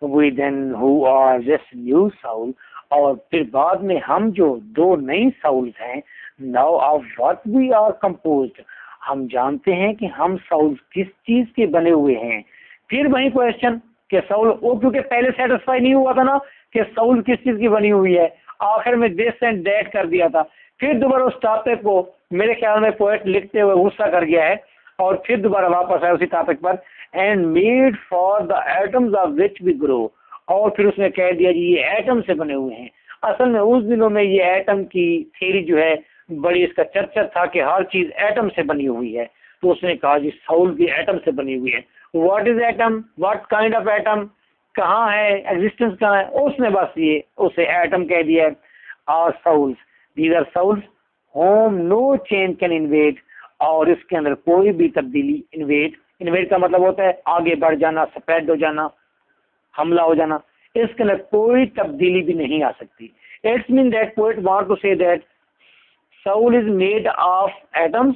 We then who are this new soul, और फिर बाद में हम जो दो नई सोल्स हैं, now of what we are composed, हम जानते हैं कि हम सोल्स किस चीज के बने हुए हैं। फिर वही क्वेश्चन कि सोल, वो क्योंकि पहले सेटिस्फाई नहीं हुआ था ना कि सोल किस चीज की बनी हुई है, आखिर में दिस एंड दैट कर दिया था। फिर दोबारा उस टॉपिक को मेरे ख्याल में पोएट लिखते हुए गुस्सा कर गया है और फिर दोबारा वापस आया उसी टॉपिक पर, and made for the atoms of which we grow, और फिर उसने कह दिया जी ये एटम से बने हुए हैं। असल में उस दिनों में ये एटम की थ्योरी जो है बड़ी इसका चर्चा था कि हर चीज एटम से बनी हुई है। तो उसने कहा जी सोल भी एटम से बनी हुई है। What is atom, what kind of atom, कहाँ है एग्जिस्टेंस, कहाँ है, उसने बस ये उसे एटम कह दिया। Are souls, these are souls home no change can invade, और इसके अंदर कोई भी तब्दीली, इन्वेड का मतलब होता है आगे बढ़ जाना, स्प्रेड हो जाना, हमला हो जाना, इसके अंदर कोई तब्दीली भी नहीं आ सकती। It's mean that poet want to say that soul is made of atoms,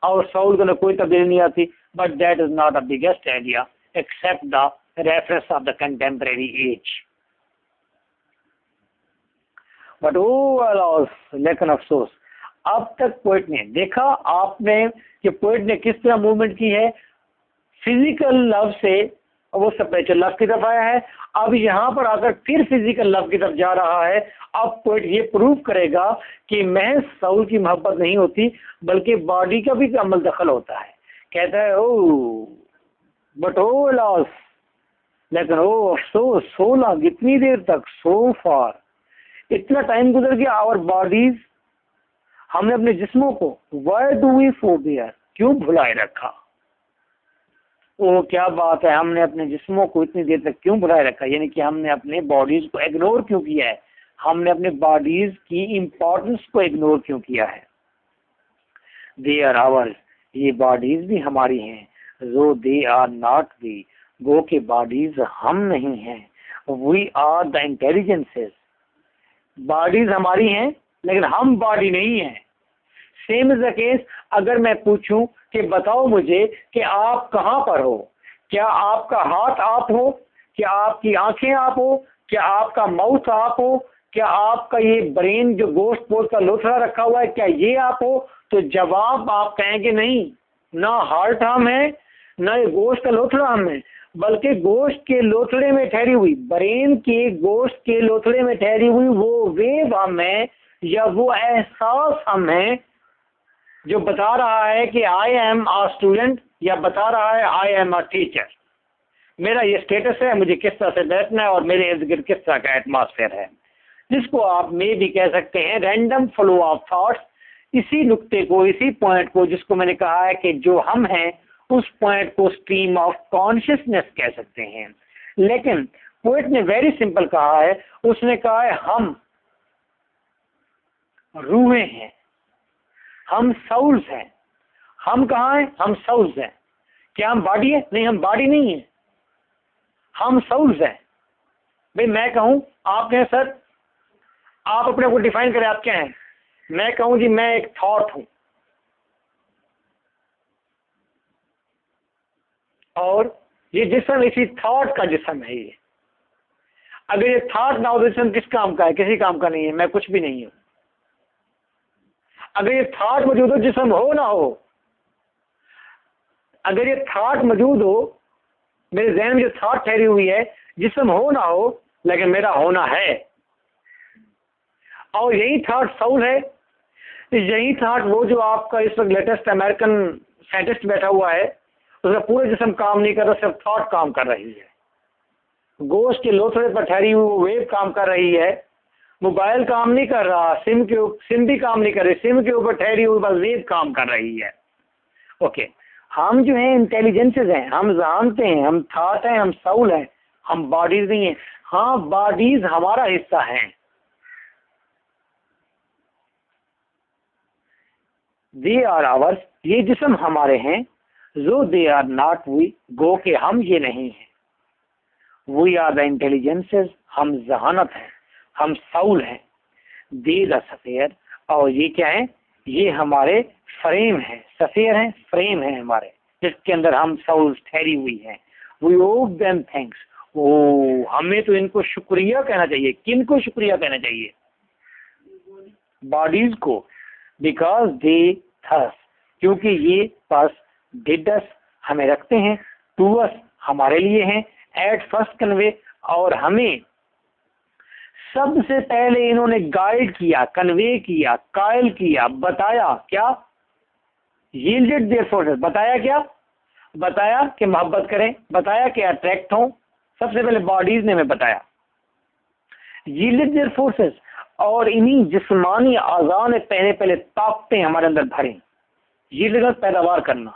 और soul के अंदर कोई तब्दीली नहीं आती, but that is not the biggest idea except the reference of the contemporary age. But oh alas, लेकिन अफसोस, अब तक पोइट ने देखा आपने कि पोइट ने किस तरह मूवमेंट की है, फिजिकल लव से वो स्पिरिचुअल लव की तरफ आया है, अब यहाँ पर आकर फिर फिजिकल लव की तरफ जा रहा है। अब पोइट ये प्रूव करेगा कि महज साउल की मोहब्बत नहीं होती बल्कि बॉडी का भी अमल दखल होता है। कहता है ओ बट ओ लॉस, लेकिन ओ अफसोस, सो लॉन्ग, इतनी देर तक, सो फार, इतना टाइम गुजर गया, आवर बॉडीज, हमने अपने जिस्मों को, व्हाई डू वी फोरबियर, क्यों भुलाए रखा। वो क्या बात है, हमने अपने जिस्मों को इतनी देर तक क्यों भुलाए रखा, यानी कि हमने अपने बॉडीज को इग्नोर क्यों किया है, हमने अपने बॉडीज की इम्पोर्टेंस को इग्नोर क्यों किया है। दे आर आवर्स, ये बॉडीज भी हमारी हैं, जो दे आर नॉट वी, गो के बॉडीज हम नहीं हैं, we are the intelligences, bodies हमारी हैं लेकिन हम बॉडी नहीं है। सेम इज द केस, अगर मैं पूछूं कि बताओ मुझे कि आप कहाँ पर हो, क्या आपका हाथ आप हो, क्या आपकी आंखें आप हो, क्या आपका माउथ आप हो, क्या आपका ये ब्रेन जो गोश्त पोस्ट का लोथड़ा रखा हुआ है, क्या ये आप हो, तो जवाब आप कहेंगे नहीं, ना हार्ट हम है ना ये गोश्त का लोथड़ा हम है, बल्कि गोश्त के लोथड़े में ठहरी हुई, ब्रेन के गोश्त के लोथड़े में ठहरी हुई वो वेव हम है, या वो एहसास हम है जो बता रहा है कि आई एम अ स्टूडेंट, या बता रहा है आई एम अ टीचर, मेरा ये स्टेटस है, मुझे किस तरह से बैठना है और मेरे इर्द गिर्द किस तरह का एटमॉस्फेयर है, जिसको आप मे भी कह सकते हैं रैंडम फ्लो ऑफ थॉट्स। इसी नुक्ते को, इसी पॉइंट को, जिसको मैंने कहा है कि जो हम हैं उस पॉइंट को स्ट्रीम ऑफ कॉन्शियसनेस कह सकते हैं। लेकिन पोएट ने वेरी सिंपल कहा है, उसने कहा है हम रूहें हैं, हम साउल्स हैं। हम कहाँ हैं? हम साउल्स हैं। क्या हम बॉडी है? नहीं, हम बॉडी नहीं है, हम साउल्स हैं। भाई मैं कहूँ, आप कहें सर आप अपने को डिफाइन करें, आप क्या हैं? मैं कहूँ जी मैं एक थॉट हूँ, और ये जिस्म इसी थॉट का जिस्म है। ये अगर ये थॉट ना हो तो जिस्म किस काम का है? किसी काम का नहीं है, मैं कुछ भी नहीं हूँ। अगर ये थॉट मौजूद हो, जिस्म हो ना हो, अगर ये थॉट मौजूद हो, मेरे जहन में जो थॉट ठहरी हुई है, जिस्म हो ना हो, लेकिन मेरा होना है, और यही थॉट साउल है। यही थॉट वो जो आपका इस वक्त लेटेस्ट अमेरिकन साइंटिस्ट बैठा हुआ है, उसका पूरा जिस्म काम नहीं कर रहा, सिर्फ थॉट काम कर रही है। गोश्त के लोथड़े पर ठहरी हुई वेव काम कर रही है, मोबाइल काम नहीं कर रहा, सिम भी काम नहीं कर रही, सिम के ऊपर ठहरी हुई बस वेव काम कर रही है। ओके, हम जो है इंटेलिजेंसेस हैं, हम जानते हैं, हम थॉट हैं, हम साउल हैं, हम बॉडीज नहीं है। हाँ, बॉडीज हमारा हिस्सा है, दे आर आवर्स, ये जिस्म हमारे हैं, जो दे आर नॉट वी, गो के हम ये नहीं है, वी आर द इंटेलिजेंसेस, हम जहानत हैं, हम साउल हैं, दे द सफेयर, और ये क्या है? ये हमारे फ्रेम है, सफेयर है, फ्रेम है हमारे, जिसके अंदर हम साउल ठहरी हुई हैं। वी ओव देम थैंक्स, ओ हमें तो इनको शुक्रिया कहना चाहिए। किन को शुक्रिया कहना चाहिए? बॉडीज को, बिकॉज दे थस, क्योंकि ये पास डिड अस, हमें रखते हैं, टू अस, हमारे लिए हैं, एट फर्स्ट कन्वे, और हमें सबसे पहले इन्होंने गाइड किया, कन्वे किया, कायल किया, बताया क्या? यील्डेड देयर फोर्सेस, बताया क्या? बताया कि मोहब्बत करें, बताया कि अट्रैक्ट हो, सबसे पहले बॉडीज ने हमें बताया। यील्डेड देयर फोर्सेस, और इन्हीं जिस्मानी आज़ा ने पहले ताकतें हमारे अंदर भरी। यील्ड पैदावार करना,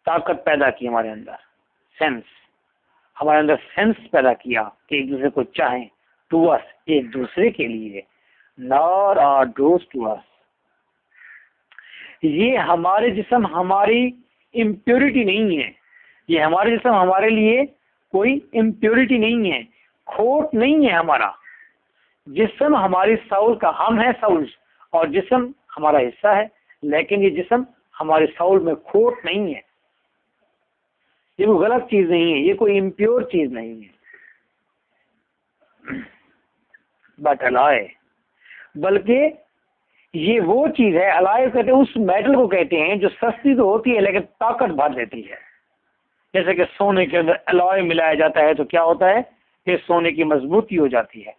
ताकत पैदा की हमारे अंदर, सेंस, हमारे अंदर सेंस पैदा किया कि एक दूसरे को चाहें, टू अस, एक दूसरे के लिए, nor are those to us. ये हमारे जिस्म हमारी इम्प्योरिटी नहीं है, ये हमारे जिस्म हमारे लिए कोई इम्प्योरिटी नहीं है, खोट नहीं है। हमारा जिस्म हमारी साउल का, हम है साउल्स, और जिस्म हमारा हिस्सा है, लेकिन ये जिस्म हमारे साउल में खोट नहीं है। ये कोई गलत चीज नहीं है, ये कोई इम्प्योर चीज नहीं है, बट अलॉय, बल्कि ये वो चीज है, अलॉय कहते हैं उस मेटल को कहते हैं जो सस्ती तो होती है लेकिन ताकत भर देती है। जैसे कि सोने के अंदर अलॉय मिलाया जाता है तो क्या होता है, ये सोने की मजबूती हो जाती है।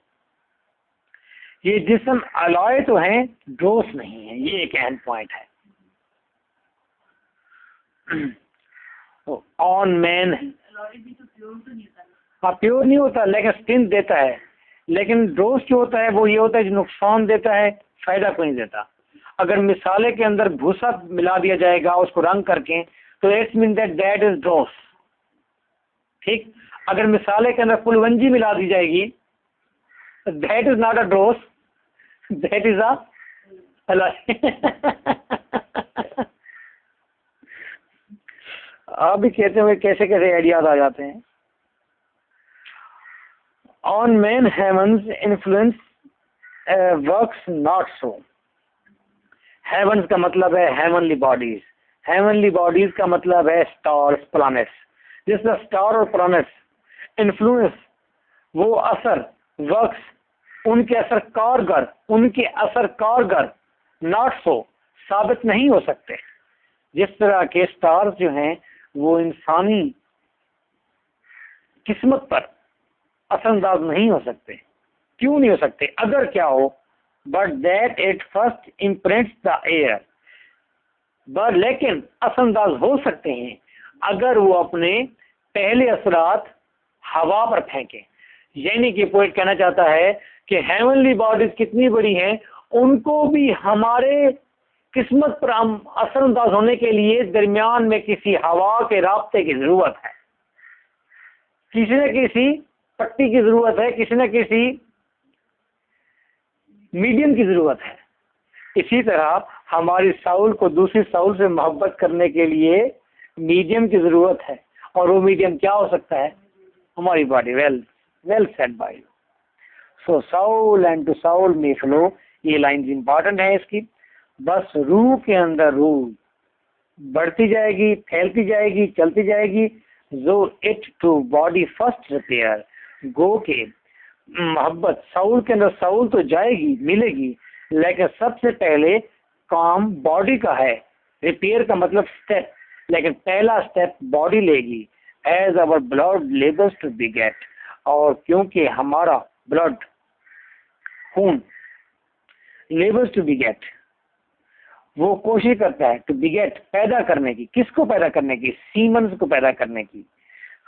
ये जिस्म अलॉय तो है, ड्रोस नहीं है, ये एक अहम पॉइंट है। ऑन मैन, हाँ प्योर नहीं होता लेकिन स्ट्रेंथ देता है, लेकिन ड्रोस जो होता है वो ये होता है जो नुकसान देता है, फायदा को नहीं देता। अगर मिसाले के अंदर भूसा मिला दिया जाएगा उसको रंग करके तो इट्स मीन दैट इज ड्रोस, ठीक। अगर मिसाले के अंदर कुलवंजी मिला दी जाएगी that is not a ड्रोस, that is a आप भी कहते हुए कैसे कैसे आइडियाज आ जाते हैं। On man heavens influence works not so. Heavens का मतलब है हेवनली बॉडीज, हेवनली बॉडीज का मतलब है स्टार्स प्लैनेट्स। जिसमें स्टार और प्लैनेट्स इन्फ्लुएंस, वो असर, वर्क्स उनके असर कारगर, उनके असर कारगर, नॉट सो साबित नहीं हो सकते। जिस तरह के स्टार्स जो हैं वो इंसानी किस्मत पर असरअंदाज नहीं हो सकते। क्यों नहीं हो सकते? अगर क्या हो, but that it first imprints the air, but लेकिन असरअंदाज हो सकते हैं अगर वो अपने पहले असरात हवा पर फेंके। यानी कि पोइट कहना चाहता है कि हेवनली बॉडीज कितनी बड़ी हैं, उनको भी हमारे किस्मत पर असरअंदाज होने के लिए दरमियान में किसी हवा के रास्ते की जरूरत है, किसी न किसी पट्टी की जरूरत है, किसी न किसी मीडियम की जरूरत है। इसी तरह हमारी साउल को दूसरी साउल से मोहब्बत करने के लिए मीडियम की जरूरत है, और वो मीडियम क्या हो सकता है? हमारी body. Well said by you. So soul and to soul में फ्लो, ये लाइंस इंपॉर्टेंट है इसकी। बस रूह के अंदर रूह बढ़ती जाएगी, फैलती जाएगी, चलती जाएगी। जो it to body first repair, गो के मोहब्बत साउल के अंदर साउल तो जाएगी, मिलेगी, लेकिन सबसे पहले काम बॉडी का है। रिपेयर का मतलब स्टेप, लेकिन पहला स्टेप बॉडी लेगी। As our blood labours to beget, और क्योंकि हमारा ब्लड खून लेबर्स टू बिगेट, वो कोशिश करता है टू बिगेट पैदा करने की। किसको पैदा करने की? सीमन्स को पैदा करने की।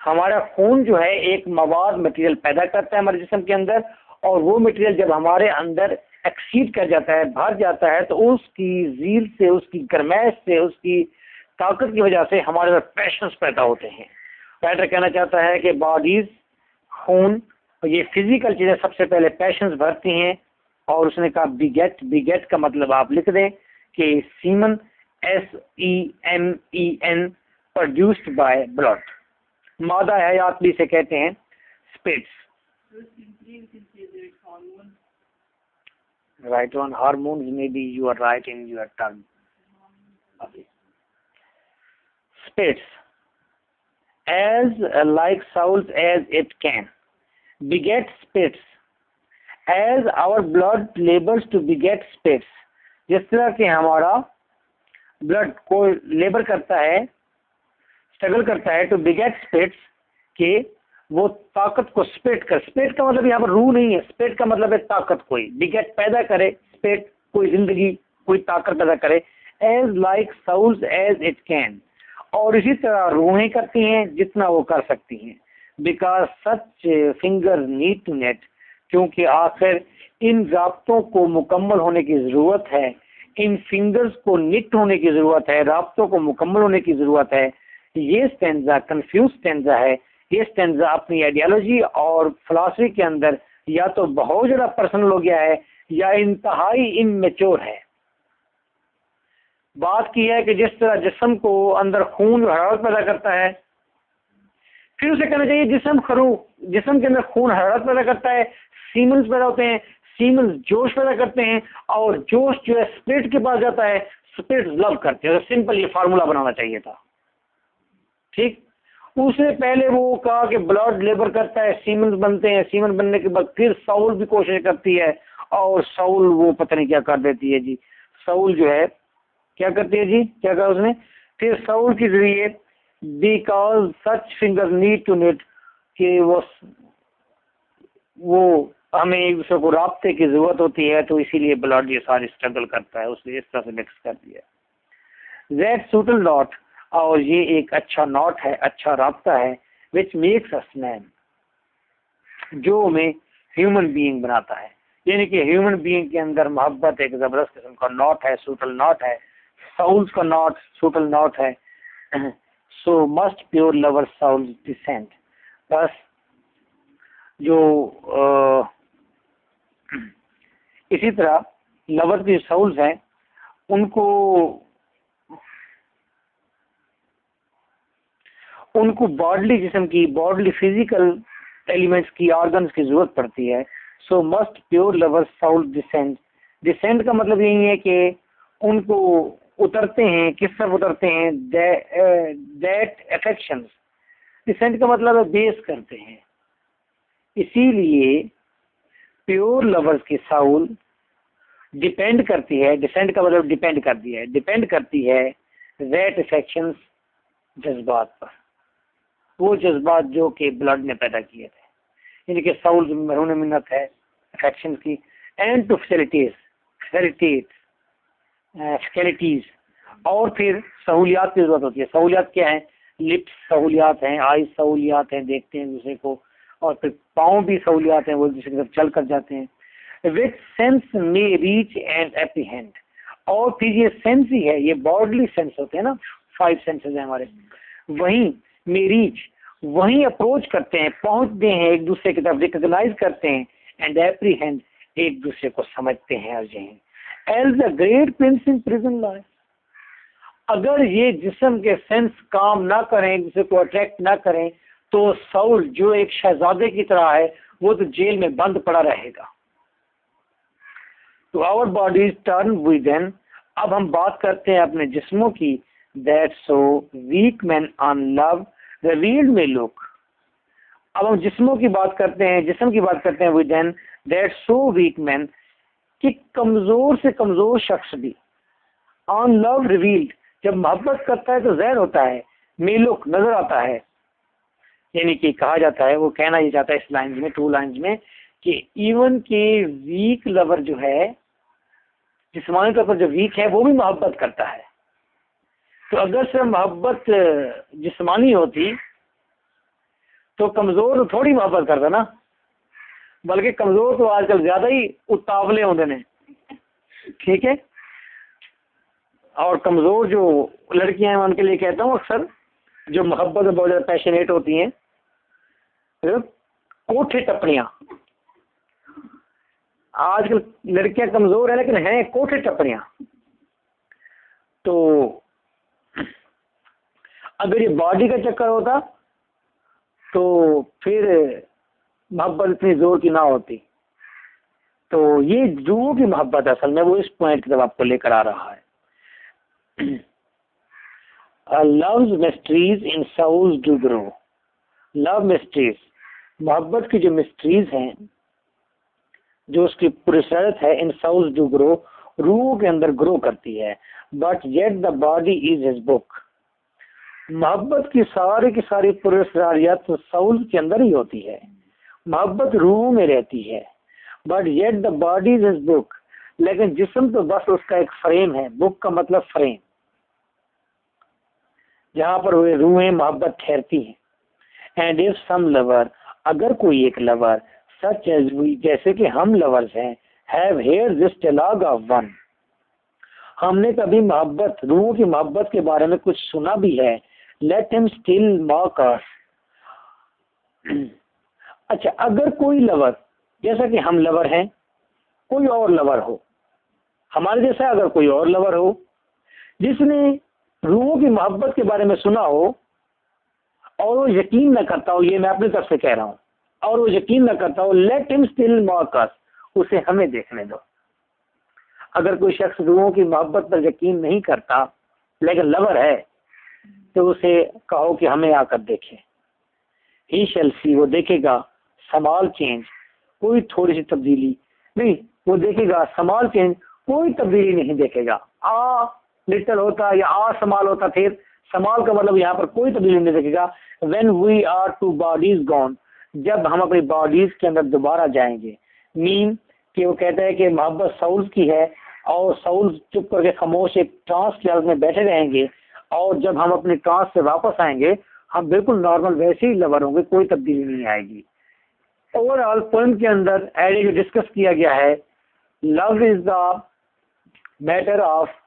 हमारा खून जो है एक मवाद मटेरियल पैदा करता है हमारे जिस्म के अंदर, और वो मटेरियल जब हमारे अंदर एक्सीड कर जाता है, भर जाता है, तो उसकी जील से, उसकी गर्मैश से, उसकी ताकत की वजह से हमारे अंदर पैशंस पैदा होते हैं। राइटर कहना चाहता है कि बॉडीज, खून, ये फिजिकल चीजें सबसे पहले पैशंस भरती हैं, और उसने कहा बिगेट। बिगेट का मतलब आप लिख दें कि semen, SEMEN, produced by blood. मादा हयात भी से कहते हैं spits. Right on hormones, may be you are right in your term. Spits, as like souls as it can, beget spits, as our blood labors to beget spits। जिस तरह के हमारा ब्लड को लेबर करता है, स्ट्रगल करता है to बिगेट स्पिट्स, के वो ताकत को स्पिट कर। स्पिट का मतलब यहाँ पर रूह नहीं है, स्पिट का मतलब है ताकत। कोई बिगेट पैदा करे, स्पिट कोई जिंदगी, कोई ताकत पैदा करे। As like souls as it can, और इसी तरह रूहें करती हैं जितना वो कर सकती हैं। Because such finger need to net, क्योंकि आखिर इन राब्तों को मुकम्मल होने की ज़रूरत है, इन फिंगर्स को निट होने की ज़रूरत है, राब्तों को मुकम्मल होने की ज़रूरत है। ये स्टेंजा कंफ्यूज स्टेंजा है। ये स्टेंजा अपनी आइडियोलॉजी और फिलॉसफी के अंदर या तो बहुत ज़्यादा पर्सनल हो गया है या इंतहाई इमेच्योर है। बात की है कि जिस तरह जिस्म को अंदर खून हरारत पैदा करता है, फिर उसे कहना चाहिए जिस्म के अंदर खून हरारत पैदा करता है, सीमन्स पैदा होते हैं, सीमन्स जोश पैदा करते हैं, और जोश जो है स्पिरिट के पास जाता है, स्पिरिट लव करते हैं। सिंपल ये फार्मूला बनाना चाहिए था, ठीक। उसने पहले वो कहा कि ब्लड लेबर करता है, सीमन बनते हैं, सीमन बनने के बाद फिर साउल भी कोशिश करती है और साउल वो पता नहीं क्या कर देती है जी। साउल जो है क्या करती है जी, क्या कहा उसने, फिर साउल के जरिए because such finger need to neat, कि वो हमें एक दूसरे को राब्ते की जरूरत होती है, तो इसीलिए ब्लड ये सारी स्ट्रगल करता है, उसने इस तरह से मिक्स कर दिया। दैट सूटल नॉट, और ये एक अच्छा नॉट है, अच्छा राब्ता है, विच मेक्स अस मैन, जो हमें ह्यूमन बीइंग बनाता है। यानी कि ह्यूमन बीइंग के अंदर मोहब्बत एक जबरदस्त किस्म का नॉट है, सूटल नॉट है, साउल्स का नॉट सूटल नॉट है। So must pure lover soul descent, बस जो इसी तरह लवर की साउल्स हैं उनको बॉडली जिस्म की, बॉडली फिजिकल एलिमेंट्स की, ऑर्गन्स की जरूरत पड़ती है। So must pure lover soul descent, descent का मतलब यही है कि उनको उतरते हैं, किस तरफ उतरते हैं, दैट अफेक्शंस, डिसेंट का मतलब है बेस करते हैं। इसीलिए प्योर लवर्स की साउल डिपेंड करती है, डिसेंट का मतलब डिपेंड कर दिया है, डिपेंड करती है दैट अफेक्शंस, जज्बात पर, वो जज्बात जो कि ब्लड ने पैदा किए थे, यानी कि साउल मरून मिन्नत है अफेक्शन की, एंड टू फैसिलिटीज, और फिर सहूलियात की जरूरत होती है। सहूलियात क्या है, लिप्स सहूलियात हैं, आईज सहूलियात हैं, देखते हैं दूसरे को, और फिर पाँव भी सहूलियात हैं, वो दूसरे की तरफ चल कर जाते हैं। विच सेंस में रीच एंड एप्रीहेंड, और फिर ये सेंस ही है, ये बॉडली सेंस होते हैं ना, 5 सेंसेस हैं हमारे, वहीं में रीच, वहीं अप्रोच करते हैं, पहुंचते हैं एक दूसरे की तरफ, रिकॉग्नाइज करते हैं, एंड एप्रीहेंड, एक दूसरे को समझते हैं। As the great prince in prison life, अगर ये जिस्म के सेंस काम ना करें, एक दूसरे को अट्रैक्ट ना करें, तो साउल जो एक शहजादे की तरह है, वो तो जेल में बंद पड़ा रहेगा। तो आवर बॉडीज टर्न विदन, अब हम बात करते हैं अपने जिस्मों की, that so weak man on love revealed में लुक, अब हम जिस्मों की बात करते हैं, जिस्म की बात करते हैं, within that so weak man, कि कमजोर से कमजोर शख्स भी, ऑन लव रिवील्ड, जब मोहब्बत करता है तो ज़ाहिर होता है, मेलुक नजर आता है, यानी कि कहा जाता है, वो कहना ये चाहता है इस लाइन में, 2 लाइन्स में, कि इवन के वीक लवर जो है, जिस्मानी तौर पर जो वीक है, वो भी मोहब्बत करता है। तो अगर से मोहब्बत जिस्मानी होती तो कमजोर थोड़ी मोहब्बत करता ना, बल्कि कमजोर तो आजकल ज्यादा ही उतावले होते हैं, ठीक है। और कमजोर जो लड़कियां हैं, मैं उनके लिए कहता हूँ, अक्सर जो मोहब्बत में बहुत ज्यादा पैशनेट होती हैं, कोठे टपड़ियां, आजकल लड़कियां कमजोर है लेकिन हैं कोठे टपड़ियां। तो अगर ये बॉडी का चक्कर होता तो फिर मोहब्बत इतनी जोर की ना होती। तो ये रूहों की मोहब्बत असल में, वो इस पॉइंट की तरफ आपको लेकर आ रहा है। Love mysteries in souls do grow, love mysteries, मोहब्बत की जो मिस्ट्रीज हैं, जो उसकी पुरुषार्थ है, इन साउल्स डू ग्रो, रूहों के अंदर ग्रो करती है। But yet the body is his book, मोहब्बत की सारी पुरुषार्थ तो साउल के अंदर ही होती है, मोहब्बत रूहों में रहती है। But yet the body is his book, लेकिन जिस्म तो बस उसका एक फ्रेम है, बुक का मतलब फ्रेम, जहाँ पर वे रूहें मोहब्बत ठहरती हैं। एंड इफ सम लवर, अगर कोई एक लवर, सच एज वी, जैसे कि हम लवर्स हैं, have here this dialogue of one, हमने कभी मोहब्बत, रूहों की मोहब्बत के बारे में कुछ सुना भी है, लेट हिम स्टिल मॉक अस। अच्छा, अगर कोई लवर, जैसा कि हम लवर हैं, कोई और लवर हो, हमारे जैसा अगर कोई और लवर हो, जिसने रूहों की मोहब्बत के बारे में सुना हो और वो यकीन न करता हो, ये मैं अपनी तरफ से कह रहा हूँ, और वो यकीन न करता हो, लेट हिम स्टिल मॉक अस, उसे हमें देखने दो। अगर कोई शख्स रूहों की मोहब्बत पर यकीन नहीं करता लेकिन लवर है, तो उसे कहो कि हमें आकर देखे। ही शैल सी, वो देखेगा, स्मॉल चेंज, कोई थोड़ी सी तब्दीली नहीं, वो देखेगा स्मॉल चेंज, कोई तब्दीली नहीं देखेगा। आ लिटिल होता या आ स्मॉल होता, फिर स्मॉल का मतलब यहाँ पर कोई तब्दीली नहीं देखेगा। When we are two bodies gone, जब हम अपनी बॉडीज के अंदर दोबारा जाएंगे। मीन कि वो कहता है कि मोहब्बत साउल्स की है और साउल्स चुप करके खामोश एक ट्रांस की हालत में बैठे रहेंगे, और जब हम अपने ट्रांस से वापस आएंगे हम बिल्कुल नॉर्मल वैसे ही लवर होंगे, कोई तब्दीली नहीं आएगी। ओवरऑल पोएम के अंदर आइडिया डिस्कस किया गया है, love is the matter of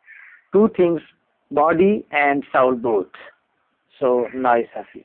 two things, body and soul both. So nice of you.